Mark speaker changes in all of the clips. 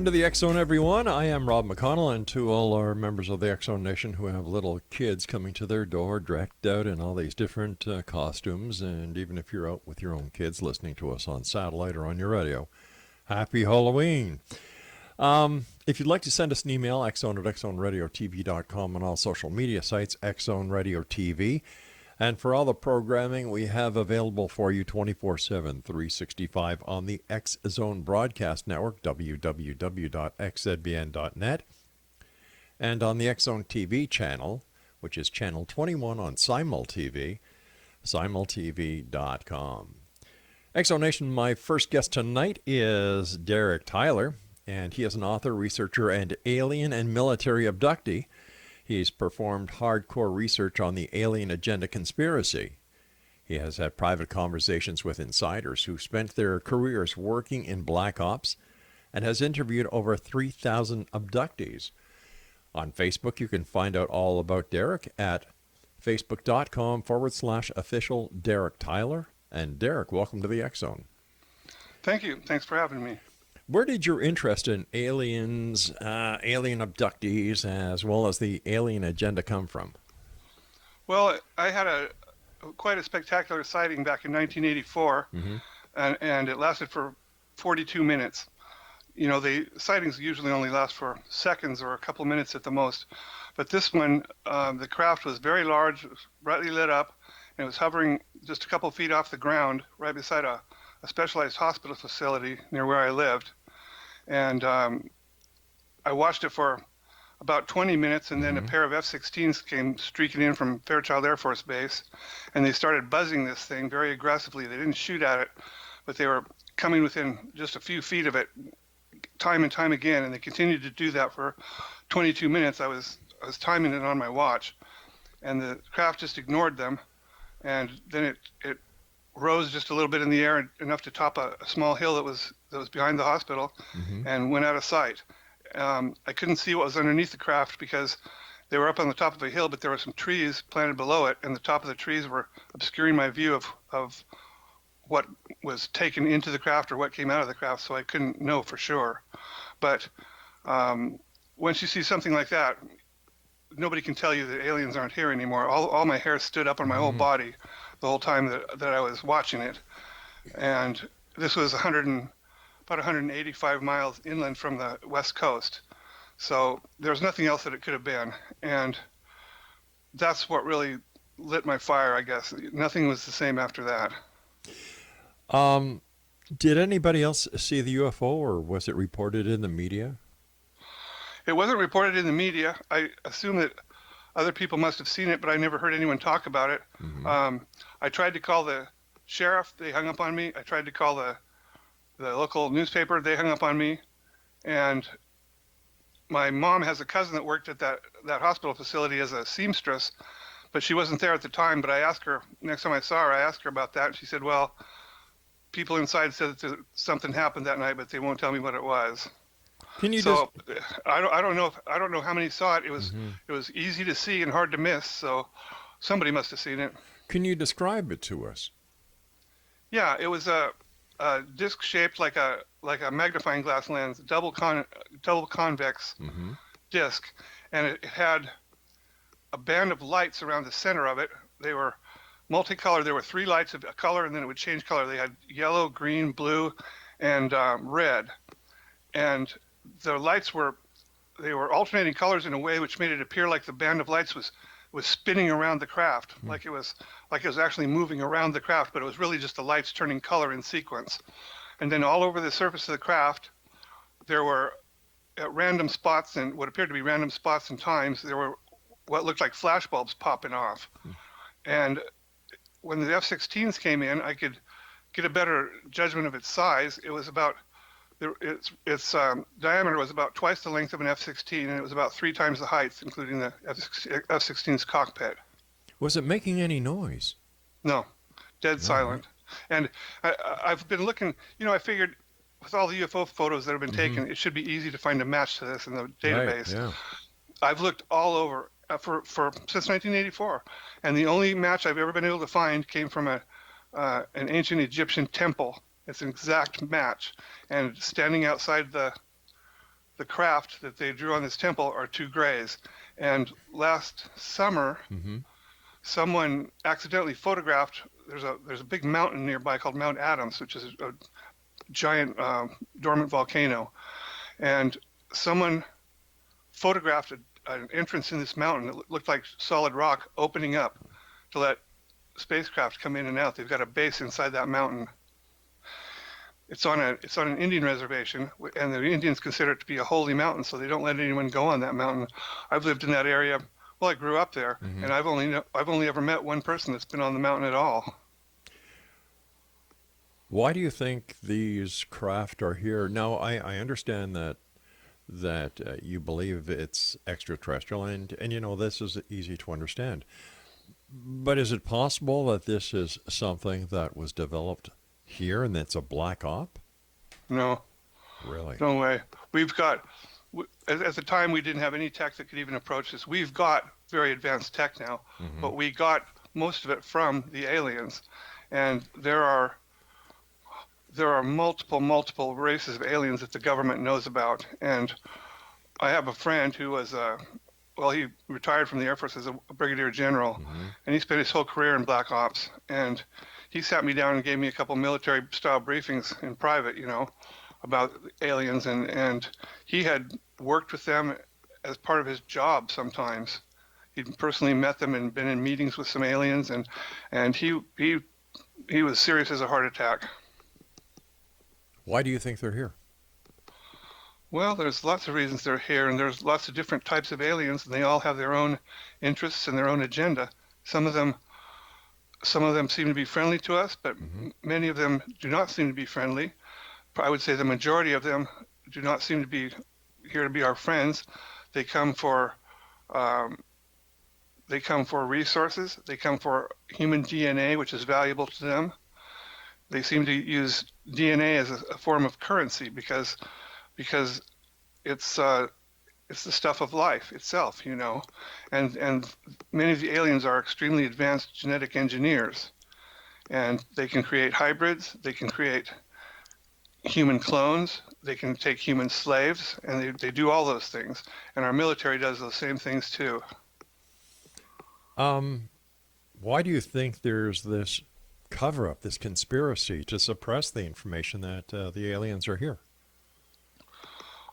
Speaker 1: Welcome to the X-Zone, everyone. I am Rob McConnell, and to all our members of the X-Zone Nation who have little kids coming to their door, decked out in all these different costumes, and even if you're out with your own kids listening to us on satellite or on your radio, happy Halloween. If you'd like to send us an email, xzone at xzoneradiotv.com, on all social media sites, X-Zone Radio TV. And for all the programming we have available for you 24/7, 365 on the X-Zone Broadcast Network, www.xzbn.net, and on the X-Zone TV channel, which is channel 21 on Simul TV, simultv.com. X-Zone Nation, my first guest tonight is Derek Tyler, and he is an author, researcher, and alien and military abductee. He's performed hardcore research on the alien agenda conspiracy. He has had private conversations with insiders who spent their careers working in black ops and has interviewed over 3,000 abductees. On Facebook, you can find out all about Derek at facebook.com/official Derek Tyler. And Derek, welcome to the X-Zone.
Speaker 2: Thank you. Thanks for having me.
Speaker 1: Where did your interest in aliens, alien abductees, as well as the alien agenda come from?
Speaker 2: Well, I had quite a spectacular sighting back in 1984, and it lasted for 42 minutes. You know, the sightings usually only last for seconds or a couple minutes at the most, but this one, the craft was very large, brightly lit up, and it was hovering just a couple feet off the ground right beside a specialized hospital facility near where I lived. And I watched it for about 20 minutes, and then a pair of F-16s came streaking in from Fairchild Air Force Base, and they started buzzing this thing very aggressively. They didn't shoot at it, but they were coming within just a few feet of it time and time again, and they continued to do that for 22 minutes. I was timing it on my watch, and the craft just ignored them, and then it rose just a little bit in the air, enough to top a small hill that was behind the hospital, and went out of sight. I couldn't see what was underneath the craft because they were up on the top of a hill, but there were some trees planted below it, and the top of the trees were obscuring my view of what was taken into the craft or what came out of the craft, so I couldn't know for sure. But once you see something like that, nobody can tell you that aliens aren't here anymore. All my hair stood up on my whole body the whole time that I was watching it. And this was about 185 miles inland from the west coast. So there was nothing else that it could have been. And that's what really lit my fire, I guess. Nothing was the same after that.
Speaker 1: Did anybody else see the UFO, or was it reported in the media?
Speaker 2: It wasn't reported in the media. I assume that other people must have seen it, but I never heard anyone talk about it. I tried to call the sheriff. They hung up on me. I tried to call the local newspaper. They hung up on me. And my mom has a cousin that worked at that hospital facility as a seamstress, but she wasn't there at the time. But I asked her, next time I saw her, I asked her about that. And she said, well, people inside said that something happened that night, but they won't tell me what it was.
Speaker 1: Can you
Speaker 2: so I don't know how many saw it. It was easy to see and hard to miss. So somebody must have seen it.
Speaker 1: Can you describe it to us?
Speaker 2: Yeah, it was a disc shaped like a magnifying glass lens, double convex disc, and it had a band of lights around the center of it. They were multicolored. There were 3 lights of a color, and then it would change color. They had yellow, green, blue, and red, and the lights were alternating colors in a way which made it appear like the band of lights was spinning around the craft, like it was actually moving around the craft, but it was really just the lights turning color in sequence. And then all over the surface of the craft, there were at random spots, and what appeared to be random spots and times, there were what looked like flash bulbs popping off. And when the F-16s came in, I could get a better judgment of its size. It was about its diameter was about twice the length of an F-16, and it was about 3 times the height, including the F-16's cockpit.
Speaker 1: Was it making any noise?
Speaker 2: No, dead silent. And I've been looking, I figured with all the UFO photos that have been taken, it should be easy to find a match to this in the database. Right, yeah. I've looked all over since 1984, and the only match I've ever been able to find came from an ancient Egyptian temple. It's an exact match, and standing outside the craft that they drew on this temple are two grays. And last summer, someone accidentally photographed. There's a big mountain nearby called Mount Adams, which is a giant dormant volcano, and someone photographed an entrance in this mountain that looked like solid rock opening up to let spacecraft come in and out. They've got a base inside that mountain. It's on an Indian reservation, and the Indians consider it to be a holy mountain, so they don't let anyone go on that mountain. I've lived in that area. Well, I grew up there, and I've only ever met one person that's been on the mountain at all.
Speaker 1: Why do you think these craft are here? Now, I understand that you believe it's extraterrestrial, and this is easy to understand. But is it possible that this is something that was developed here and that's a black op?
Speaker 2: No.
Speaker 1: Really?
Speaker 2: No way. At the time, we didn't have any tech that could even approach this. We've got very advanced tech now, but we got most of it from the aliens. And there are multiple races of aliens that the government knows about. And I have a friend who was he retired from the Air Force as a brigadier general, and he spent his whole career in black ops. And he sat me down and gave me a couple military-style briefings in private, about aliens, and he had worked with them as part of his job sometimes. He'd personally met them and been in meetings with some aliens, and he was serious as a heart attack.
Speaker 1: Why do you think they're here?
Speaker 2: Well, there's lots of reasons they're here, and there's lots of different types of aliens, and they all have their own interests and their own agenda. Some of them seem to be friendly to us, but many of them do not seem to be friendly. I would say the majority of them do not seem to be here to be our friends. They come for resources. They come for human DNA, which is valuable to them. They seem to use DNA as a form of currency because it's the stuff of life itself, and many of the aliens are extremely advanced genetic engineers, and they can create hybrids, they can create human clones, they can take human slaves, and they do all those things, and our military does those same things too.
Speaker 1: Why do you think there's this cover-up, this conspiracy to suppress the information that the aliens are here?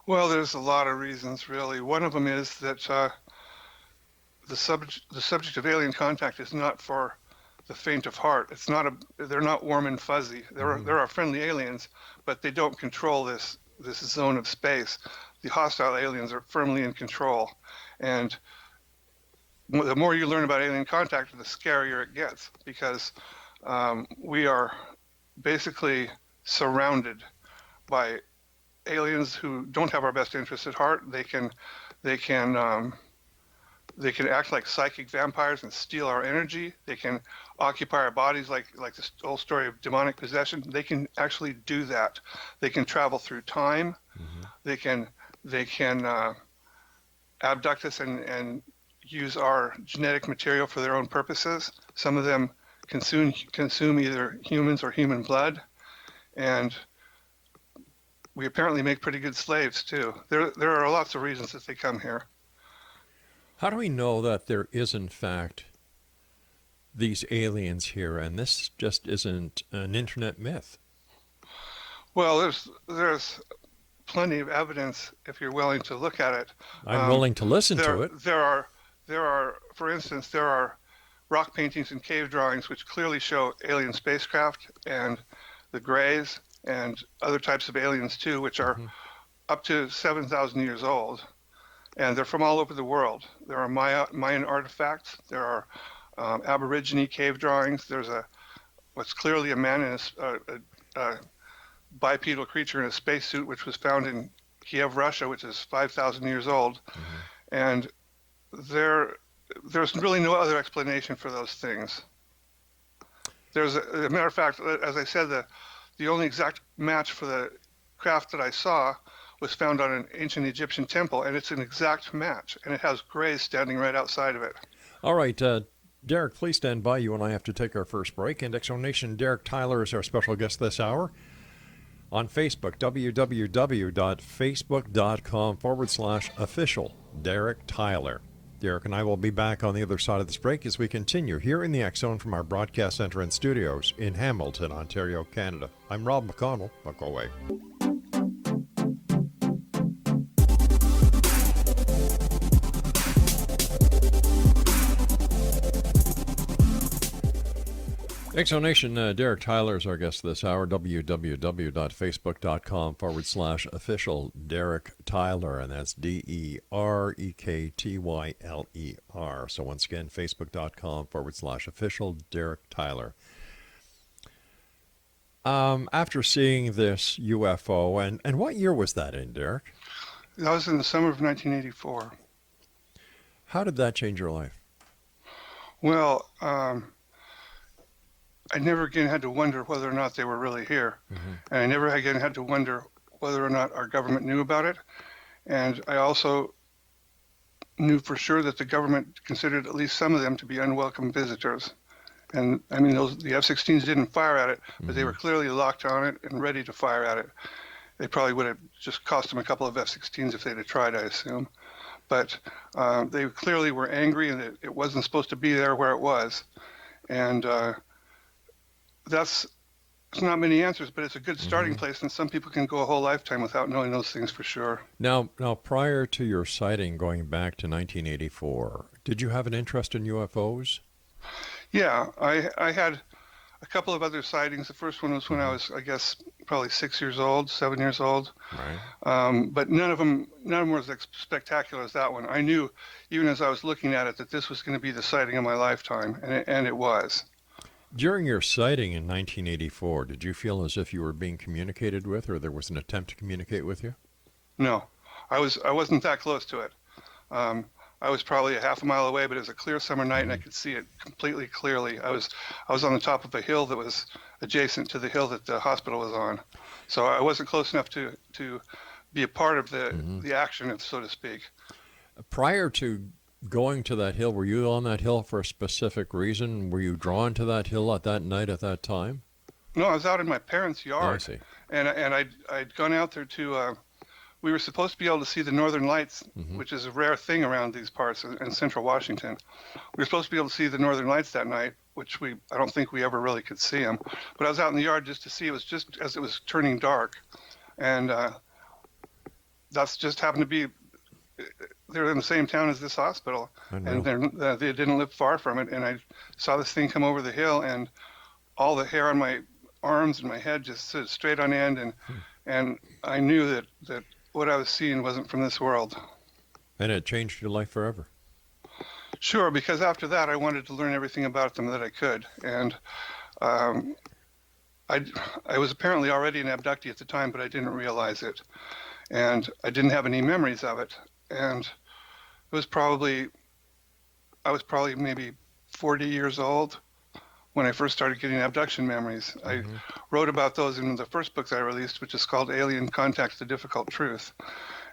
Speaker 2: Well, there's a lot of reasons, really. One of them is that the subject of alien contact is not for the faint of heart. They're not warm and fuzzy. There are friendly aliens, but they don't control this zone of space. The hostile aliens are firmly in control, and the more you learn about alien contact, the scarier it gets, because we are basically surrounded by aliens who don't have our best interests at heart. They can act like psychic vampires and steal our energy. They can occupy our bodies like this old story of demonic possession. They can actually do that. They can travel through time. They can abduct us and use our genetic material for their own purposes. Some of them consume either humans or human blood, and we apparently make pretty good slaves too. There are lots of reasons that they come here.
Speaker 1: How do we know that there is, in fact, these aliens here, and this just isn't an internet myth?
Speaker 2: Well, there's plenty of evidence if you're willing to look at it.
Speaker 1: I'm willing to listen to it.
Speaker 2: There are, for instance, there are rock paintings and cave drawings which clearly show alien spacecraft and the Greys and other types of aliens too, which are up to 7,000 years old, and they're from all over the world. There are Mayan artifacts. There are Aborigine cave drawings. There's what's clearly a man in a bipedal creature in a spacesuit, which was found in Kiev, Russia, which is 5,000 years old, and there's really no other explanation for those things. There's a matter of fact, as I said, the only exact match for the craft that I saw was found on an ancient Egyptian temple, and it's an exact match, and it has Greys standing right outside of it.
Speaker 1: All right, Derek, please stand by. You and I have to take our first break. And Exo Nation, Derek Tyler is our special guest this hour. On Facebook, www.facebook.com/official Derek Tyler. Derek and I will be back on the other side of this break as we continue here in the X Zone from our broadcast center and studios in Hamilton, Ontario, Canada. I'm Rob McConnell. Don't go away. Exonation, Derek Tyler is our guest this hour. www.facebook.com/official Derek Tyler, and that's DEREKTYLER. So once again, facebook.com/official Derek Tyler. After seeing this UFO, and what year was that in, Derek?
Speaker 2: That was in the summer of 1984.
Speaker 1: How did that change your life?
Speaker 2: Well, I never again had to wonder whether or not they were really here.
Speaker 1: Mm-hmm.
Speaker 2: And I never again had to wonder whether or not our government knew about it. And I also knew for sure that the government considered at least some of them to be unwelcome visitors. And I mean, the F-16s didn't fire at it, but they were clearly locked on it and ready to fire at it. They probably would have just cost them a couple of F-16s if they'd have tried, I assume. But they clearly were angry, and it wasn't supposed to be there where it was. And it's not many answers, but it's a good starting place, and some people can go a whole lifetime without knowing those things for sure.
Speaker 1: Now, prior to your sighting going back to 1984, did you have an interest in UFOs?
Speaker 2: Yeah, I had a couple of other sightings. The first one was when I was, I guess, probably 7 years old.
Speaker 1: Right.
Speaker 2: But none of them were as spectacular as that one. I knew, even as I was looking at it, that this was going to be the sighting of my lifetime, and it was.
Speaker 1: During your sighting in 1984, did you feel as if you were being communicated with, or there was an attempt to communicate with you?
Speaker 2: No, I wasn't that close to it. I was probably a half a mile away, but it was a clear summer night, and I could see it completely clearly. I was on the top of a hill that was adjacent to the hill that the hospital was on, so I wasn't close enough to be a part of the action, so to speak.
Speaker 1: Prior to going to that hill, were you on that hill for a specific reason? Were you drawn to that hill at that night at that time?
Speaker 2: No, I was out in my parents' yard.
Speaker 1: Oh, I see.
Speaker 2: And I'd gone out there to. We were supposed to be able to see the northern lights, which is a rare thing around these parts in central Washington. We were supposed to be able to see the northern lights that night, which I don't think we ever really could see them. But I was out in the yard just to see. It was just as it was turning dark, and that's just happened to be. They're in the same town as this hospital, and they didn't live far from it. And I saw this thing come over the hill, and all the hair on my arms and my head just stood straight on end, and I knew that what I was seeing wasn't from this world.
Speaker 1: And it changed your life forever?
Speaker 2: Sure, because after that I wanted to learn everything about them that I could. And I was apparently already an abductee at the time, but I didn't realize it. And I didn't have any memories of it. And I was probably maybe 40 years old when I first started getting abduction memories. I wrote about those in the first book that I released, which is called Alien Contacts: The Difficult Truth.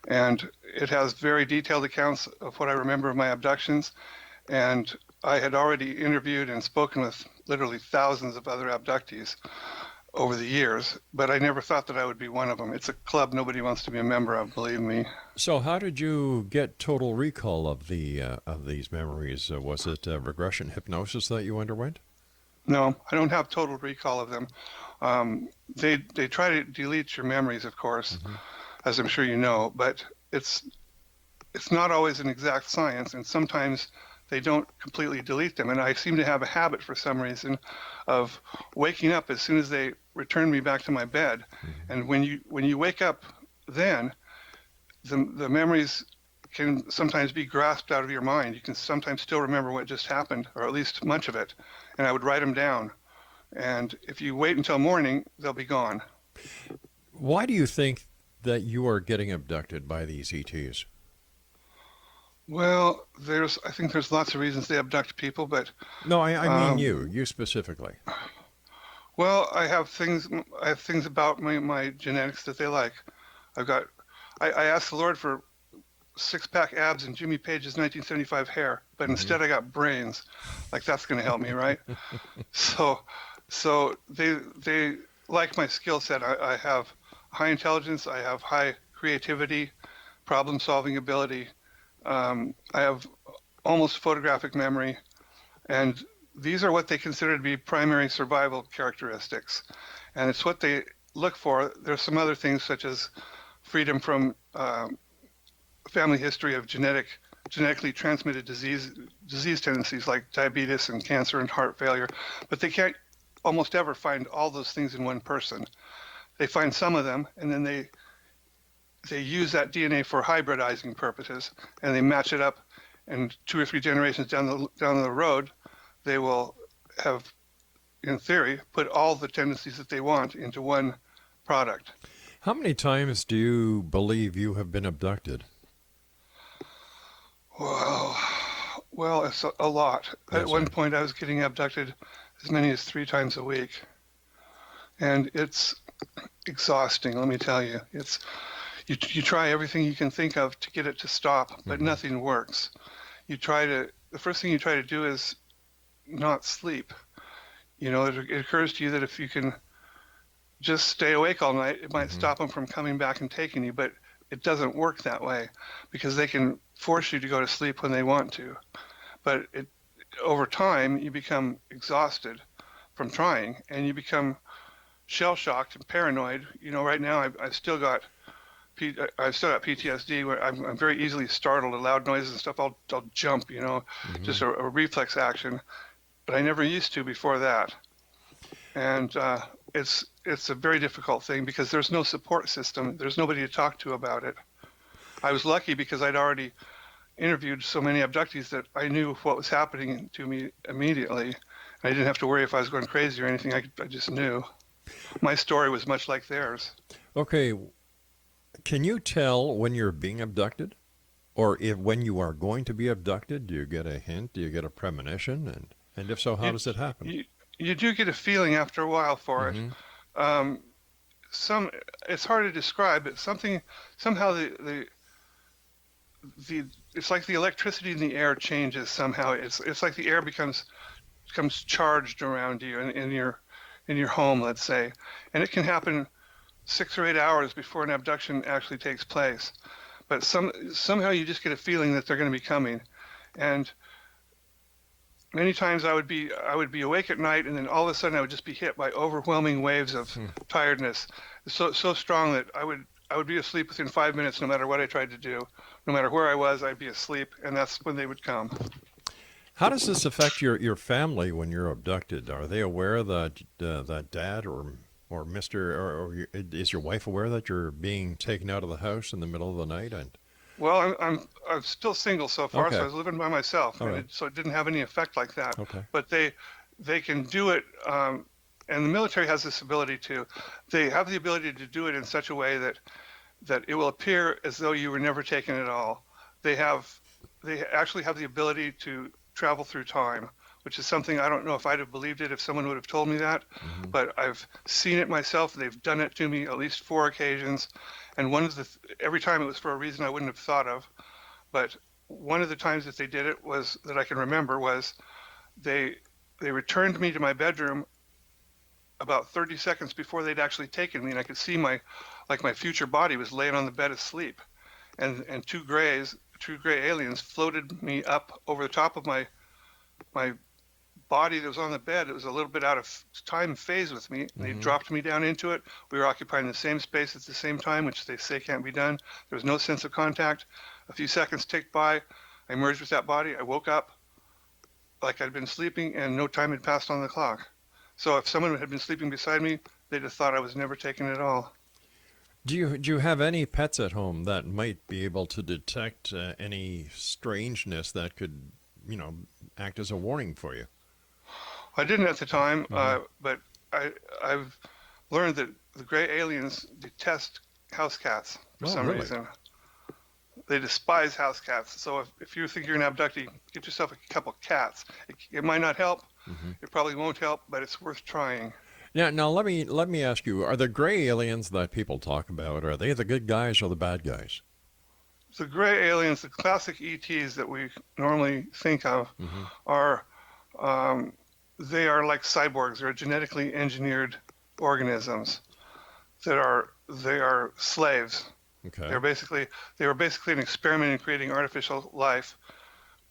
Speaker 2: And it has very detailed accounts of what I remember of my abductions. And I had already interviewed and spoken with literally thousands of other abductees over the years, but I never thought that I would be one of them. It's a club nobody wants to be a member of, believe me.
Speaker 1: So how did you get total recall of these memories? Was it regression hypnosis that you underwent?
Speaker 2: No, I don't have total recall of them. They try to delete your memories, of course, as I'm sure you know, but it's not always an exact science, and sometimes they don't completely delete them. And I seem to have a habit for some reason of waking up as soon as they return me back to my bed. And when you wake up, then the memories can sometimes be grasped out of your mind. You can sometimes still remember what just happened, or at least much of it. And I would write them down. And if you wait until morning, they'll be gone.
Speaker 1: Why do you think that you are getting abducted by these ETs?
Speaker 2: Well, I think there's lots of reasons they abduct people, but
Speaker 1: no, I mean you specifically.
Speaker 2: Well, I have things about my genetics that they like. I asked the Lord for six-pack abs and Jimmy Page's 1975 hair, but instead I got brains. Like, that's going to help me, right? So they like my skill set. I have high intelligence. I have high creativity, problem-solving ability. I have almost photographic memory, and these are what they consider to be primary survival characteristics. And it's what they look for. There's some other things such as freedom from family history of genetically transmitted disease tendencies like diabetes and cancer and heart failure, but they can't almost ever find all those things in one person. They find some of them, and then they use that DNA for hybridizing purposes, and they match it up, and 2 or 3 generations down the road, they will have, in theory, put all the tendencies that they want into one product.
Speaker 1: How many times do you believe you have been abducted?
Speaker 2: Well, it's a lot.
Speaker 1: Yes,
Speaker 2: At one
Speaker 1: sir.
Speaker 2: point, I was getting abducted as many as 3 times a week, and it's exhausting. Let me tell you, you try everything you can think of to get it to stop, but nothing works. The first thing you try to do is not sleep. You know, it occurs to you that if you can just stay awake all night, it might stop them from coming back and taking you, but it doesn't work that way because they can force you to go to sleep when they want to. But over time, you become exhausted from trying, and you become shell-shocked and paranoid. You know, right now I've still got PTSD where I'm very easily startled at loud noises and stuff. I'll jump, you know, just a reflex action. But I never used to before that. And it's a very difficult thing because there's no support system. There's nobody to talk to about it. I was lucky because I'd already interviewed so many abductees that I knew what was happening to me immediately. I didn't have to worry if I was going crazy or anything. I just knew. My story was much like theirs.
Speaker 1: Okay, can you tell when you're being abducted? Or when you are going to be abducted? Do you get a hint? Do you get a premonition? And if so, how does it happen?
Speaker 2: You do get a feeling after a while for it. It's hard to describe, but somehow the it's like the electricity in the air changes somehow. It's like the air becomes charged around you in your home, let's say, and it can happen 6 or 8 hours before an abduction actually takes place. But somehow you just get a feeling that they're going to be coming, and many times I would be awake at night, and then all of a sudden I would just be hit by overwhelming waves of tiredness, so strong that I would be asleep within 5 minutes, no matter what I tried to do. No matter where I was, I'd be asleep, and that's when they would come.
Speaker 1: How does this affect your family when you're abducted? Are they aware that that dad or Mr. or is your wife aware that you're being taken out of the house in the middle of the night? And
Speaker 2: Well, I'm still single so far,
Speaker 1: okay,
Speaker 2: so I was living by myself,
Speaker 1: all
Speaker 2: and
Speaker 1: right,
Speaker 2: so it didn't have any effect like that.
Speaker 1: okay,
Speaker 2: But they can do it, and the military has this ability to. They have the ability to do it in such a way that it will appear as though you were never taken at all. They actually have the ability to travel through time, which is something I don't know if I'd have believed it if someone would have told me that, but I've seen it myself. They've done it to me at least 4 occasions, and every time it was for a reason I wouldn't have thought of. But one of the times that they did it was that I can remember was they returned me to my bedroom about 30 seconds before they'd actually taken me, and I could see my future body was laying on the bed asleep, and 2 gray aliens floated me up over the top of my body that was on the bed. It was a little bit out of time phase with me, and they dropped me down into it. We were occupying the same space at the same time, which they say can't be done. There was no sense of contact. A few seconds ticked by. I merged with that body. I woke up like I'd been sleeping, and no time had passed on the clock. So if someone had been sleeping beside me, they'd have thought I was never taken at all.
Speaker 1: Do you have any pets at home that might be able to detect any strangeness that could, act as a warning for you?
Speaker 2: I didn't at the time, but I've learned that the gray aliens detest house cats for some
Speaker 1: really?
Speaker 2: reason. They despise house cats. So if you think you're an abductee, get yourself a couple cats. It might not help. It probably won't help, but it's worth trying.
Speaker 1: Now let me ask you: are the gray aliens that people talk about, are they the good guys or the bad guys?
Speaker 2: The gray aliens, the classic ETs that we normally think of, are they are like cyborgs. They're genetically engineered organisms that are they are slaves.
Speaker 1: Okay.
Speaker 2: They were basically an experiment in creating artificial life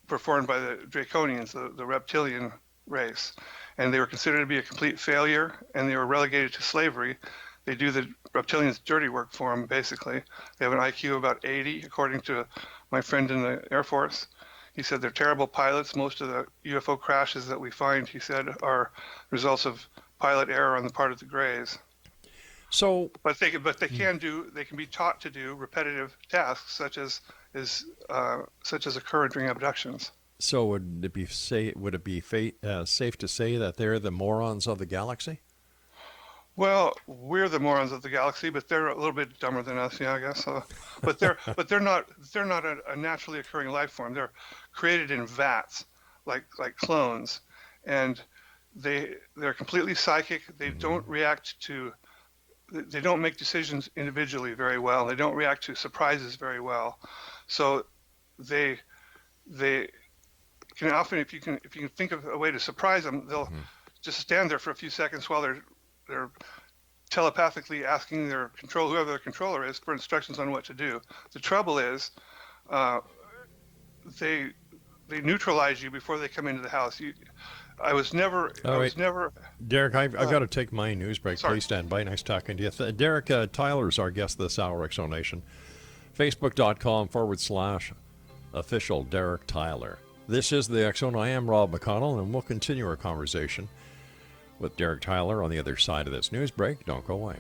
Speaker 2: performed by the Draconians, the reptilian race, and they were considered to be a complete failure, and they were relegated to slavery. They do the reptilians' dirty work for them, basically. They have an IQ of about 80, according to my friend in the Air Force. He said they're terrible pilots. Most of the UFO crashes that we find, he said, are results of pilot error on the part of the Greys.
Speaker 1: So,
Speaker 2: They can be taught to do repetitive tasks such as occur during abductions.
Speaker 1: so would it be safe to say that they're the morons of the galaxy?
Speaker 2: Well, we're the morons of the galaxy, but they're a little bit dumber than us, yeah, I guess. But they're not a naturally occurring life form. They're created in vats, like clones, and they're completely psychic. They don't react to. They don't make decisions individually very well. They don't react to surprises very well. So they can often, if you can think of a way to surprise them, they'll just stand there for a few seconds while they're telepathically asking whoever their controller is, for instructions on what to do. The trouble is, they neutralize you before they come into the house. I was never.
Speaker 1: Derek, I've got to take my news break.
Speaker 2: Sorry.
Speaker 1: Please stand by. Nice talking to you. Derek Tyler's our guest this hour, Exonation. Facebook.com/official Derek Tyler. This is the Exxon. I am Rob McConnell, and we'll continue our conversation with Derek Tyler on the other side of this news break. Don't go away.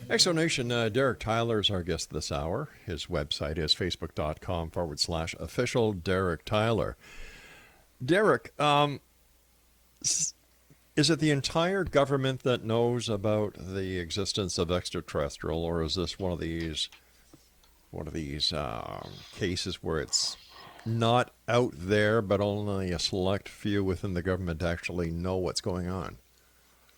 Speaker 1: Exonation, Derek Tyler is our guest this hour. His website is facebook.com/official Derek Tyler. Derek, is it the entire government that knows about the existence of extraterrestrial, or is this one of these cases where it's not out there, but only a select few within the government actually know what's going on?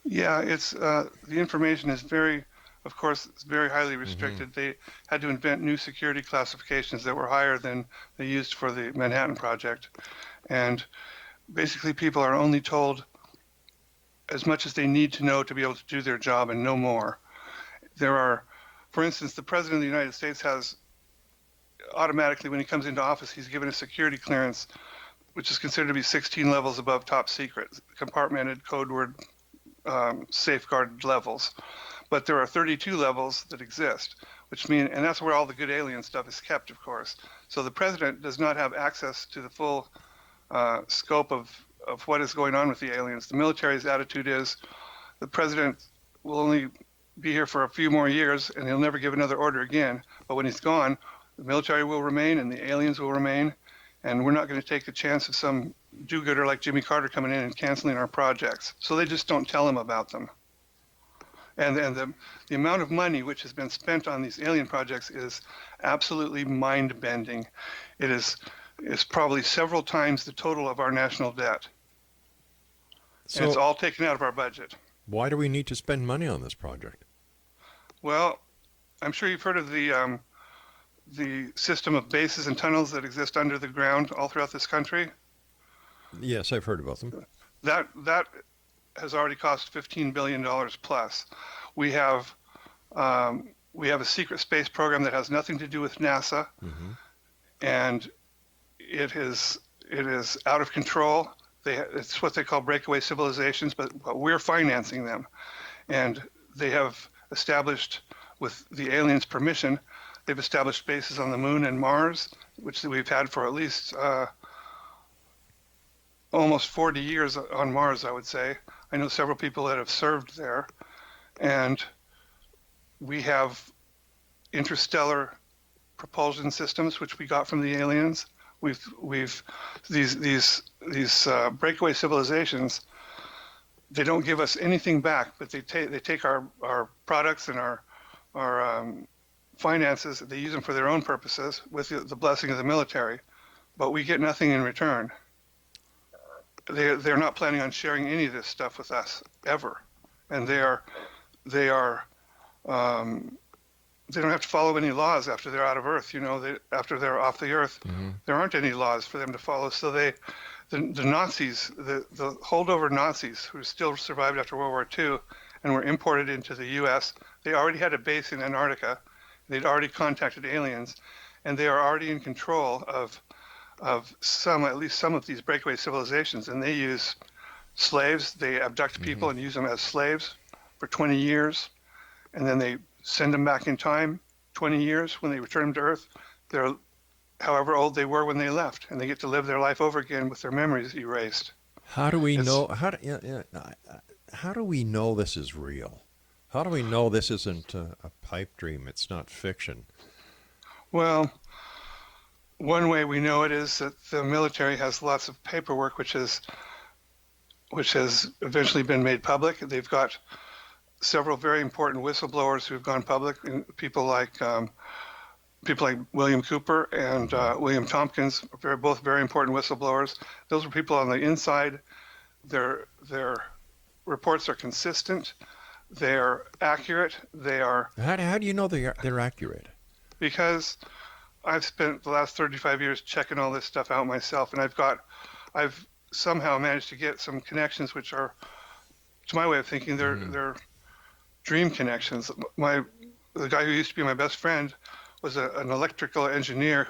Speaker 2: Yeah, it's the information is very highly restricted. They had to invent new security classifications that were higher than they used for the Manhattan Project, and basically people are only told as much as they need to know to be able to do their job and no more. For instance, the President of the United States has automatically, when he comes into office, he's given a security clearance, which is considered to be 16 levels above top secret, compartmented, code word, safeguarded levels. But there are 32 levels that exist, and that's where all the good alien stuff is kept, of course. So the President does not have access to the full scope of what is going on with the aliens. The military's attitude is the President will only be here for a few more years and he'll never give another order again. But when he's gone, the military will remain and the aliens will remain. And we're not going to take the chance of some do-gooder like Jimmy Carter coming in and canceling our projects. So they just don't tell him about them. And the amount of money which has been spent on these alien projects is absolutely mind-bending. It's probably several times the total of our national debt.
Speaker 1: So,
Speaker 2: and it's all taken out of our budget.
Speaker 1: Why do we need to spend money on this project?
Speaker 2: Well, I'm sure you've heard of the system of bases and tunnels that exist under the ground all throughout this country.
Speaker 1: Yes, I've heard about them.
Speaker 2: That has already cost $15 billion plus. We have a secret space program that has nothing to do with NASA, and it is out of control. It's what they call breakaway civilizations, but we're financing them. And they have established, with the aliens' permission, they've established bases on the Moon and Mars, which we've had for at least almost 40 years on Mars, I would say. I know several people that have served there. And we have interstellar propulsion systems, which we got from the aliens. These breakaway civilizations, they don't give us anything back, but they take our products and our finances. They use them for their own purposes with the blessing of the military, but we get nothing in return. They're not planning on sharing any of this stuff with us ever, and they don't have to follow any laws after they're out of Earth. After they're off the Earth, there aren't any laws for them to follow. So the Nazis, the holdover Nazis who still survived after World War II and were imported into the U.S., they already had a base in Antarctica. They'd already contacted aliens, and they are already in control of at least some of these breakaway civilizations, and they use slaves. They abduct people and use them as slaves for 20 years, and then they send them back in time 20 years when they return them to Earth. They're however old they were when they left, and they get to live their life over again with their memories erased.
Speaker 1: How do we know? How do we know this is real? How do we know this isn't a pipe dream? It's not fiction.
Speaker 2: Well, one way we know it is that the military has lots of paperwork which has eventually been made public. They've got several very important whistleblowers who've gone public, and people like William Cooper and William Tompkins, both very important whistleblowers. Those are people on the inside. Their reports are consistent. They're accurate. They are.
Speaker 1: How do you know they're accurate?
Speaker 2: Because I've spent the last 35 years checking all this stuff out myself, and I've somehow managed to get some connections which are, to my way of thinking, they're dream connections. The guy who used to be my best friend was an electrical engineer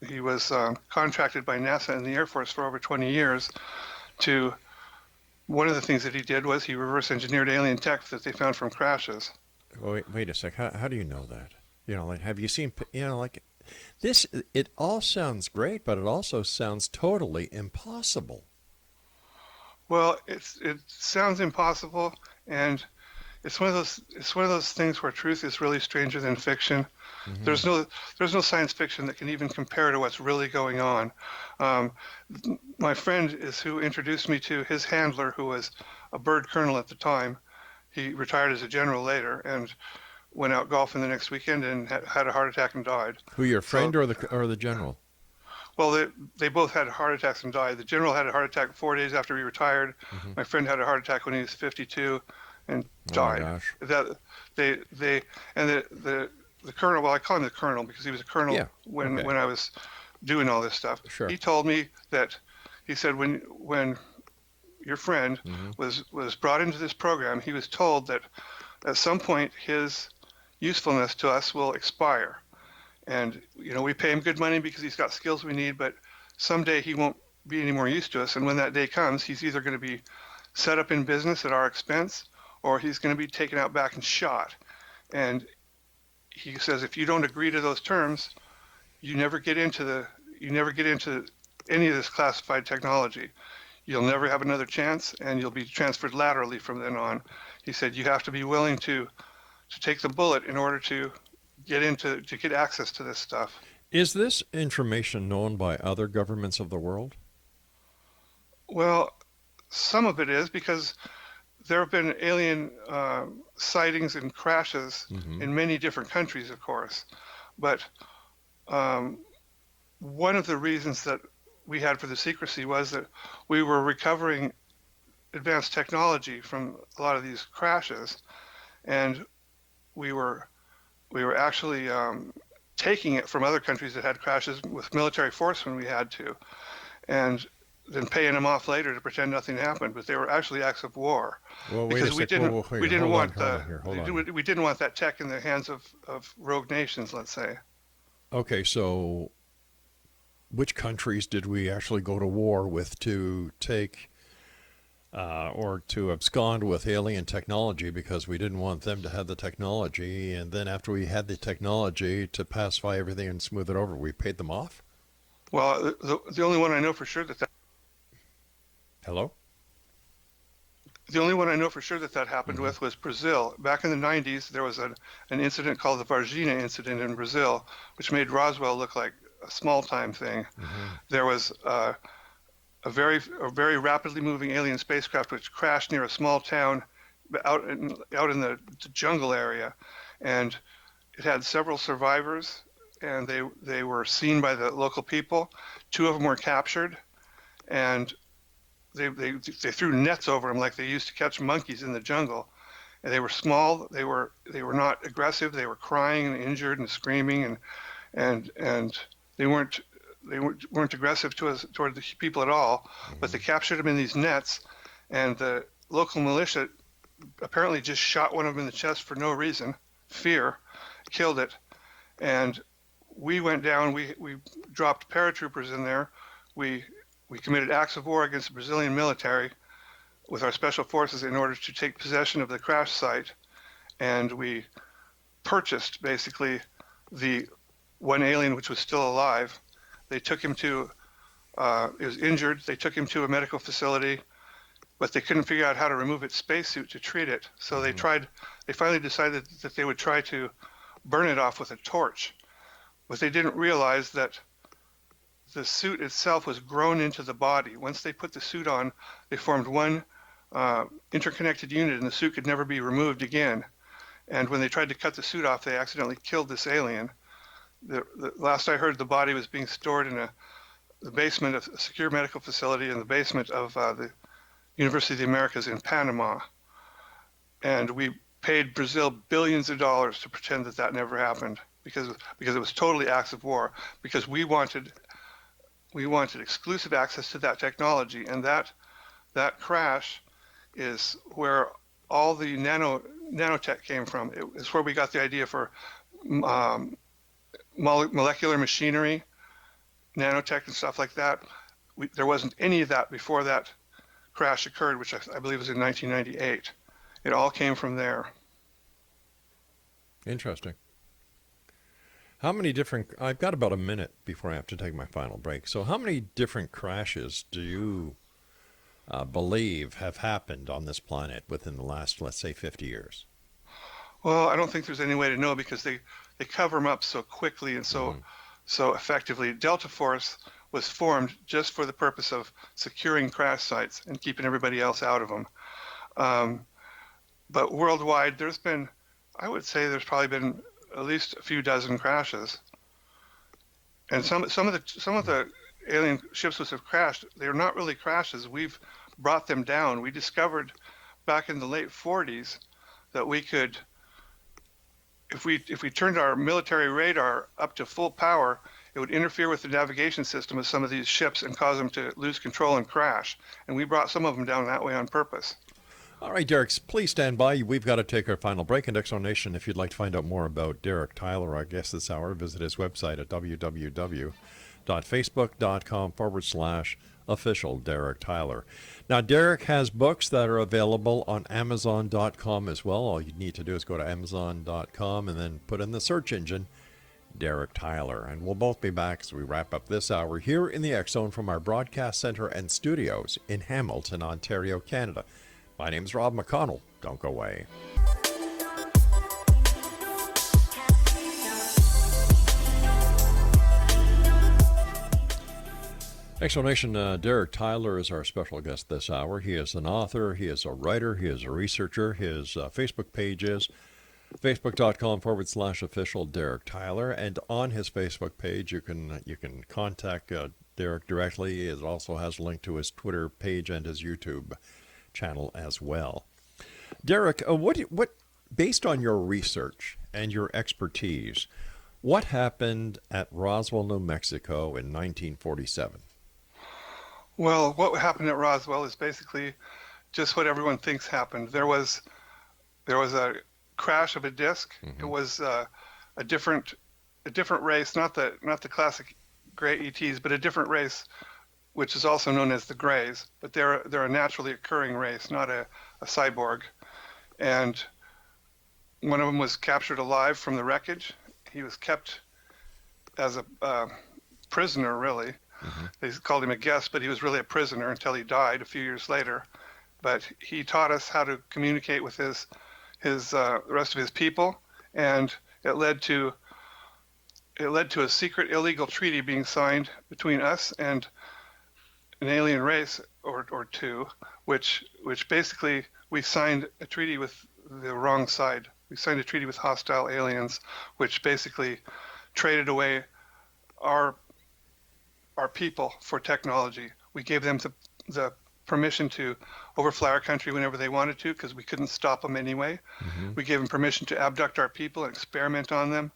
Speaker 2: he was contracted by NASA and the Air Force for over 20 years to. One of the things that he did was he reverse engineered alien tech that they found from crashes.
Speaker 1: Wait a sec. How do you know that? Like, have you seen, like this? It all sounds great, but it also sounds totally impossible.
Speaker 2: Well, it sounds impossible, and it's one of those things where truth is really stranger than fiction. There's no science fiction that can even compare to what's really going on. My friend is who introduced me to his handler, who was a bird colonel at the time. He retired as a general later and went out golfing the next weekend and had a heart attack and died.
Speaker 1: Who, your friend or the general?
Speaker 2: Well, they both had heart attacks and died. The general had a heart attack 4 days after he retired. My friend had a heart attack when he was 52 and died.
Speaker 1: Oh my gosh.
Speaker 2: The colonel, well, I call him the colonel because he was a colonel when I was doing all this stuff.
Speaker 1: Sure.
Speaker 2: He told me that, he said, when your friend was brought into this program, he was told that at some point his usefulness to us will expire. And, we pay him good money because he's got skills we need, but someday he won't be any more use to us. And when that day comes, he's either going to be set up in business at our expense, or he's going to be taken out back and shot. And he says, if you don't agree to those terms, you never get into any of this classified technology. You'll never have another chance, and you'll be transferred laterally from then on. He said, you have to be willing to take the bullet in order to get access to this stuff.
Speaker 1: Is this information known by other governments of the world?
Speaker 2: Well, some of it is, because there have been alien sightings and crashes in many different countries, of course. But one of the reasons that we had for the secrecy was that we were recovering advanced technology from a lot of these crashes, and we were actually taking it from other countries that had crashes with military force when we had to, and then paying them off later to pretend nothing happened. But they were actually acts of war.
Speaker 1: Well,
Speaker 2: because we didn't want that tech in the hands of rogue nations, let's say.
Speaker 1: Okay, so which countries did we actually go to war with to take or to abscond with alien technology because we didn't want them to have the technology, and then after we had the technology to pacify everything and smooth it over, we paid them off?
Speaker 2: Well, the only one I know for sure that
Speaker 1: Hello?
Speaker 2: The only one I know for sure that happened with was Brazil. Back in the 90s, there was an incident called the Varginha incident in Brazil, which made Roswell look like a small-time thing. There was a very rapidly moving alien spacecraft which crashed near a small town out in the jungle area, and it had several survivors, and they were seen by the local people. 2 of them were captured, and they threw nets over them like they used to catch monkeys in the jungle. And they were small. They were not aggressive. They were crying and injured and screaming, and they weren't weren't aggressive toward the people at all, but they captured them in these nets, and the local militia apparently just shot one of them in the chest for no reason, fear, killed it, and we went down. We dropped paratroopers in there. We committed acts of war against the Brazilian military with our special forces in order to take possession of the crash site, and we purchased basically the one alien which was still alive. They took him to, he was injured. They took him to a medical facility, but they couldn't figure out how to remove its spacesuit to treat it. So they finally decided that they would try to burn it off with a torch. But they didn't realize that the suit itself was grown into the body. Once they put the suit on, they formed one interconnected unit, and the suit could never be removed again. And when they tried to cut the suit off, they accidentally killed this alien. The last I heard, the body was being stored in the basement of a secure medical facility in the basement of the University of the Americas in Panama. And we paid Brazil billions of dollars to pretend that that never happened, because it was totally acts of war, because we wanted exclusive access to that technology. And that crash is where all the nanotech came from. It's where we got the idea for molecular machinery, nanotech and stuff like that. There wasn't any of that before that crash occurred, which I believe was in 1998. It all came from there.
Speaker 1: Interesting. How many different, I've got about a minute before I have to take my final break. So how many different crashes do you believe have happened on this planet within the last, let's say, 50 years?
Speaker 2: Well, I don't think there's any way to know, because they cover them up so quickly and so effectively. Delta Force was formed just for the purpose of securing crash sites and keeping everybody else out of them. But worldwide, I would say there's probably been at least a few dozen crashes. And some of the alien ships which have crashed, they're not really crashes. We've brought them down. We discovered back in the late 40s that we could, if we turned our military radar up to full power, it would interfere with the navigation system of some of these ships and cause them to lose control and crash. And we brought some of them down that way on purpose.
Speaker 1: All right, Derek, please stand by. We've got to take our final break. And Exo Nation, if you'd like to find out more about Derek Tyler, our guest this hour, visit his website at www.facebook.com/official Derek Tyler. Now, Derek has books that are available on Amazon.com as well. All you need to do is go to Amazon.com and then put in the search engine Derek Tyler. And we'll both be back as we wrap up this hour here in the X Zone from our broadcast center and studios in Hamilton, Ontario, Canada. My name's Rob McConnell. Don't go away. Explanation, Derek Tyler is our special guest this hour. He is an author, he is a writer, he is a researcher. His Facebook page is facebook.com/official Derek Tyler. And on his Facebook page, you can contact Derek directly. It also has a link to his Twitter page and his YouTube channel as well. Derek, what based on your research and your expertise, what happened at Roswell, New Mexico in 1947?
Speaker 2: Well, what happened at Roswell is basically just what everyone thinks happened. There was a crash of a disk. Mm-hmm. It was a different race, not the classic gray ETs, but a different race, which is also known as the Greys, but they're a naturally occurring race, not a cyborg. And one of them was captured alive from the wreckage. He was kept as a prisoner, really. Mm-hmm. They called him a guest, but he was really a prisoner until he died a few years later. But he taught us how to communicate with the rest of his people, and it led to a secret illegal treaty being signed between us and an alien race or two, which basically we signed a treaty with the wrong side. We signed a treaty with hostile aliens, which basically traded away our people for technology. We gave them the permission to overfly our country whenever they wanted to, because we couldn't stop them anyway. Mm-hmm. We gave them permission to abduct our people and experiment on them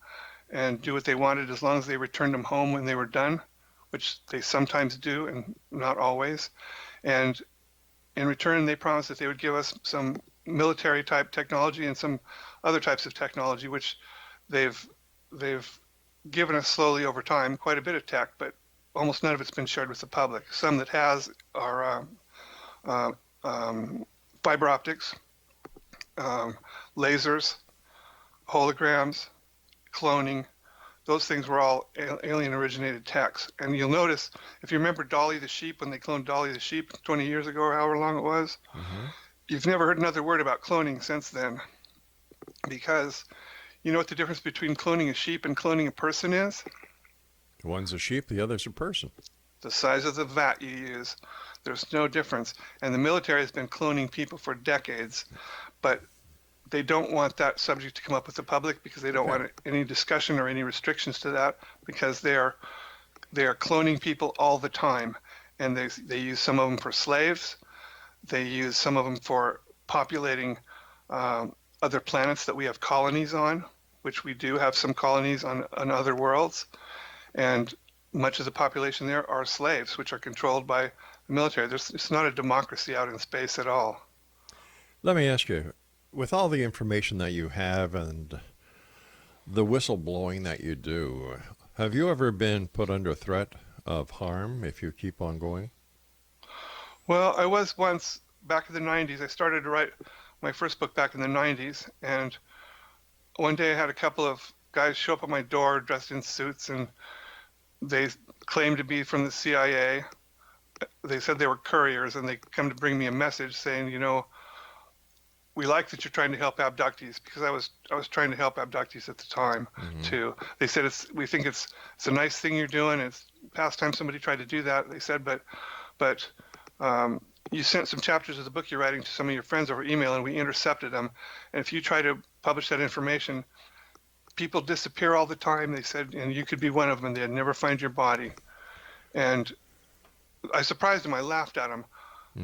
Speaker 2: and do what they wanted as long as they returned them home when they were done. which they sometimes do and not always. And in return, they promised that they would give us some military type technology and some other types of technology, which they've given us slowly over time, quite a bit of tech, but almost none of it's been shared with the public. Some that has are fiber optics, lasers, holograms, cloning. Those things were all alien originated techs. And you'll notice, if you remember Dolly the sheep, when they cloned Dolly the sheep 20 years ago or however long it was, you've never heard another word about cloning since then. Because you know what the difference between cloning a sheep and cloning a person is?
Speaker 1: One's a sheep, the other's a person.
Speaker 2: The size of the vat you use. There's no difference. And the military has been cloning people for decades, but they don't want that subject to come up with the public because they don't want any discussion or any restrictions to that, because they are cloning people all the time. And they use some of them for slaves. They use some of them for populating other planets that we have colonies on, which we do have some colonies on other worlds. And much of the population there are slaves, which are controlled by the military. It's not a democracy out in space at all.
Speaker 1: Let me ask you, with all the information that you have and the whistleblowing that you do, have you ever been put under threat of harm if you keep on going?
Speaker 2: Well, I was once back in the 90s. I started to write my first book back in the 90s, and one day I had a couple of guys show up at my door dressed in suits, and they claimed to be from the CIA. They said they were couriers, and they come to bring me a message saying, you know, we like that you're trying to help abductees, because I was trying to help abductees at the time too. They said we think it's a nice thing you're doing. It's past time somebody tried to do that. They said, but you sent some chapters of the book you're writing to some of your friends over email, and we intercepted them. And if you try to publish that information, people disappear all the time. They said, and you could be one of them, and they'd never find your body. And I surprised them. I laughed at them.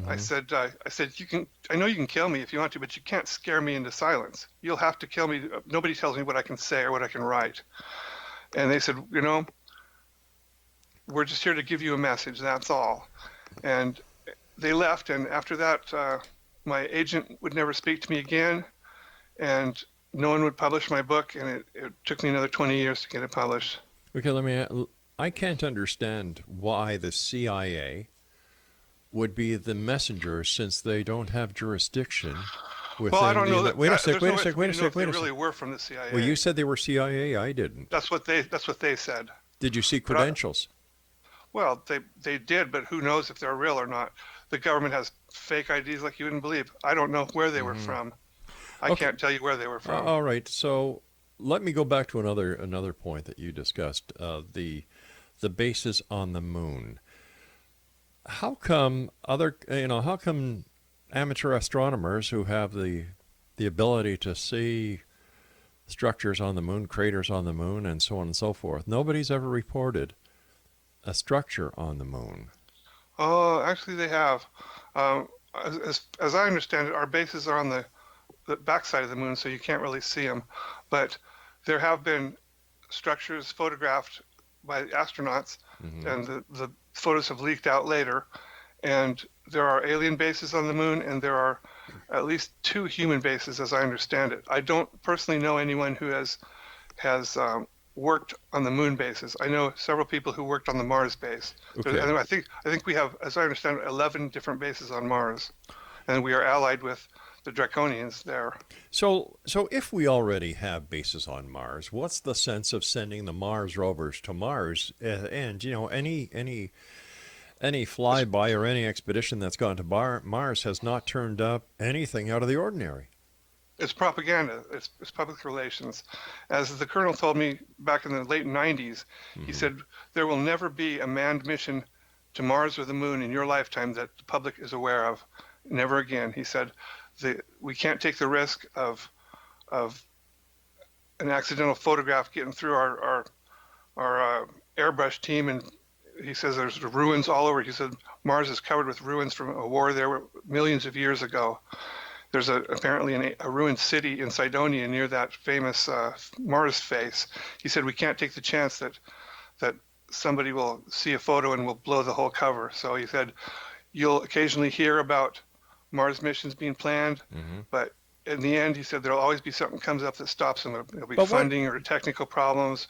Speaker 2: I said, I know you can kill me if you want to, but you can't scare me into silence. You'll have to kill me. Nobody tells me what I can say or what I can write. And they said, you know, we're just here to give you a message. That's all. And they left. And after that, my agent would never speak to me again. And no one would publish my book. And it took me another 20 years to get it published.
Speaker 1: Okay, I can't understand why the CIA would be the messenger, since they don't have jurisdiction within.
Speaker 2: Well, I don't know that.
Speaker 1: Wait a sec.
Speaker 2: They really were from the CIA.
Speaker 1: Well, you said they were CIA. I didn't.
Speaker 2: That's what they said.
Speaker 1: Did you see credentials?
Speaker 2: Well, they did, but who knows if they're real or not? The government has fake IDs like you wouldn't believe. I don't know where they were from. I can't tell you where they were from.
Speaker 1: All right. So let me go back to another point that you discussed. The bases on the moon. How come how come amateur astronomers who have the ability to see structures on the moon, craters on the moon, and so on and so forth, nobody's ever reported a structure on the moon?
Speaker 2: Oh, actually they have. As I understand it, our bases are on the backside of the moon, so you can't really see them. But there have been structures photographed by astronauts, and the photos have leaked out later. And there are alien bases on the moon, and there are at least 2 human bases, as I understand it. I don't personally know anyone who has worked on the moon bases. I know several people who worked on the Mars base.
Speaker 1: Okay.
Speaker 2: And I think we have, as I understand it, 11 different bases on Mars, and we are allied with the Draconians there.
Speaker 1: So if we already have bases on Mars, what's the sense of sending the Mars rovers to Mars? And you know, any flyby or any expedition that's gone to Mars has not turned up anything out of the ordinary.
Speaker 2: It's propaganda. It's public relations. As the colonel told me back in the late 90s, he said, there will never be a manned mission to Mars or the moon in your lifetime that the public is aware of. Never again. He said, we can't take the risk of an accidental photograph getting through our airbrush team. And he says there's ruins all over. He said Mars is covered with ruins from a war there millions of years ago. There's apparently a ruined city in Cydonia near that famous Mars face. He said we can't take the chance that somebody will see a photo and will blow the whole cover. So he said, you'll occasionally hear about Mars missions being planned, but in the end, he said there'll always be something comes up that stops them. It'll be funding or technical problems,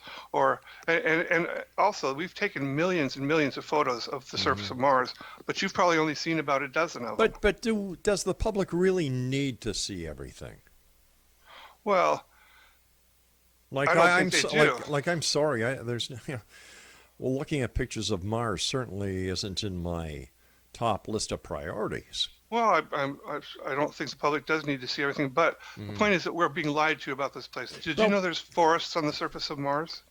Speaker 2: and also we've taken millions and millions of photos of the surface of Mars, but you've probably only seen about a dozen of them.
Speaker 1: But does the public really need to see everything?
Speaker 2: Well,
Speaker 1: like
Speaker 2: I don't think they do.
Speaker 1: Like I'm sorry, well, looking at pictures of Mars certainly isn't in my top list of priorities.
Speaker 2: Well, I don't think the public does need to see everything, but the point is that we're being lied to about this place. Did you know there's forests on the surface of Mars?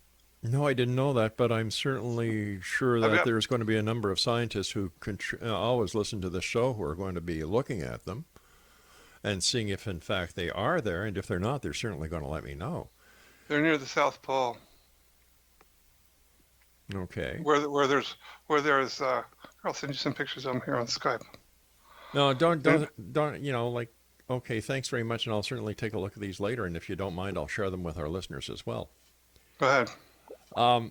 Speaker 1: No, I didn't know that, but I'm certainly sure that there's going to be a number of scientists who always listen to the show who are going to be looking at them and seeing if, in fact, they are there, and if they're not, they're certainly going to let me know.
Speaker 2: They're near the South Pole.
Speaker 1: Okay.
Speaker 2: Where there's I'll send you some pictures of them here on Skype.
Speaker 1: No, don't, okay, thanks very much, and I'll certainly take a look at these later, and if you don't mind, I'll share them with our listeners as well.
Speaker 2: Go ahead.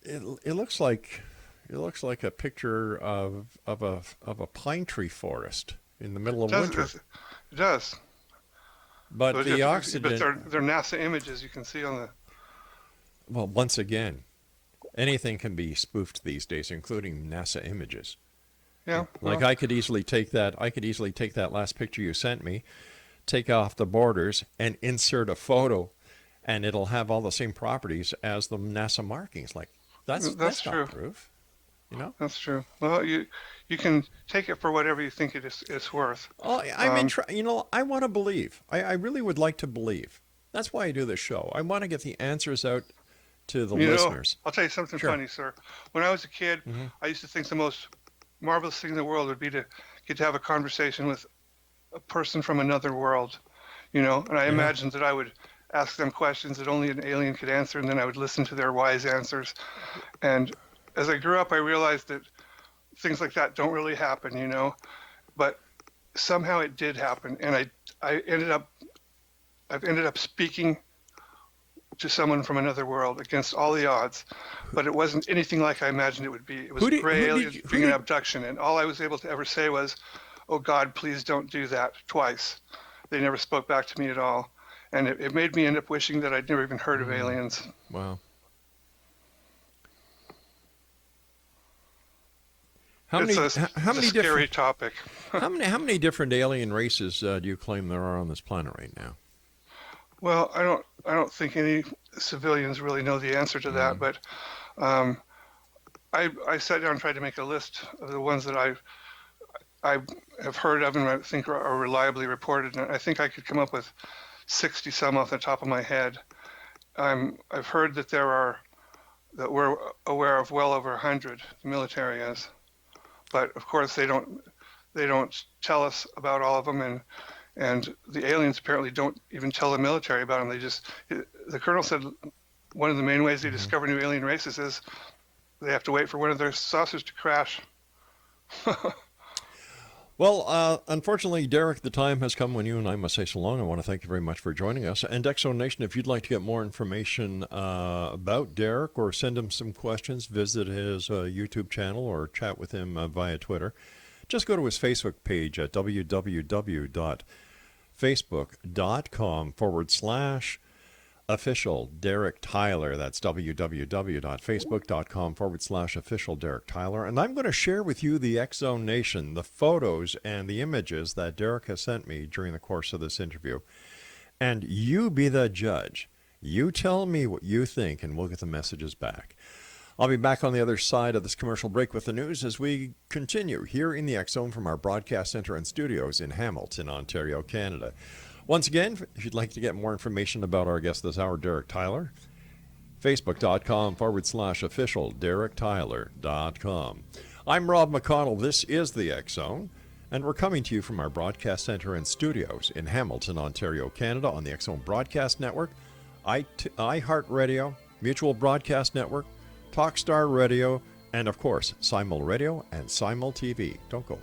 Speaker 1: It looks like a picture of a pine tree forest in the middle of winter.
Speaker 2: It does.
Speaker 1: But
Speaker 2: so
Speaker 1: the oxygen.
Speaker 2: But they're NASA images you can see on the.
Speaker 1: Well, once again, anything can be spoofed these days, including NASA images.
Speaker 2: Yeah.
Speaker 1: Like I could easily take that last picture you sent me, take off the borders, and insert a photo, and it'll have all the same properties as the NASA markings. Like that's
Speaker 2: true.
Speaker 1: Not proof.
Speaker 2: That's true. Well, you can take it for whatever you think it's worth.
Speaker 1: Oh, I want to believe. I really would like to believe. That's why I do this show. I want to get the answers out to the listeners.
Speaker 2: I'll tell you something funny, sir. When I was a kid, I used to think the most marvelous thing in the world would be to get to have a conversation with a person from another world, and I imagined that I would ask them questions that only an alien could answer, and then I would listen to their wise answers. And as I grew up, I realized that things like that don't really happen, but somehow it did happen, and I've ended up speaking to someone from another world against all the odds, but it wasn't anything like I imagined it would be. It was gray aliens being an abduction, and all I was able to ever say was, "Oh God, please don't do that," twice. They never spoke back to me at all, and it made me end up wishing that I'd never even heard of aliens.
Speaker 1: Wow.
Speaker 2: It's a scary topic.
Speaker 1: How many different alien races do you claim there are on this planet right now?
Speaker 2: Well, I don't think any civilians really know the answer to that, but I sat down and tried to make a list of the ones that I have heard of and I think are reliably reported, and I think I could come up with 60 some off the top of my head. I've heard that that we're aware of well over 100. The military is, but of course they don't tell us about all of them, and the aliens apparently don't even tell the military about them. The colonel said one of the main ways they discover new alien races is they have to wait for one of their saucers to crash.
Speaker 1: Well, unfortunately, Derek, the time has come when you and I must say so long. I want to thank you very much for joining us. And Exo Nation, if you'd like to get more information about Derek or send him some questions, visit his YouTube channel or chat with him via Twitter. Just go to his Facebook page at www.facebook.com/official Derek Tyler. That's www.facebook.com/official Derek Tyler. And I'm going to share with you, the X Zone Nation, the photos and the images that Derek has sent me during the course of this interview. And you be the judge. You tell me what you think, and we'll get the messages back. I'll be back on the other side of this commercial break with the news as we continue here in the X Zone from our broadcast center and studios in Hamilton, Ontario, Canada. Once again, if you'd like to get more information about our guest this hour, Derek Tyler, facebook.com/official DerekTyler.com. I'm Rob McConnell. This is the X Zone, and we're coming to you from our broadcast center and studios in Hamilton, Ontario, Canada on the X Zone Broadcast Network, iHeartRadio, Mutual Broadcast Network, Talkstar Radio, and of course, Simul Radio and Simul TV. Don't go away.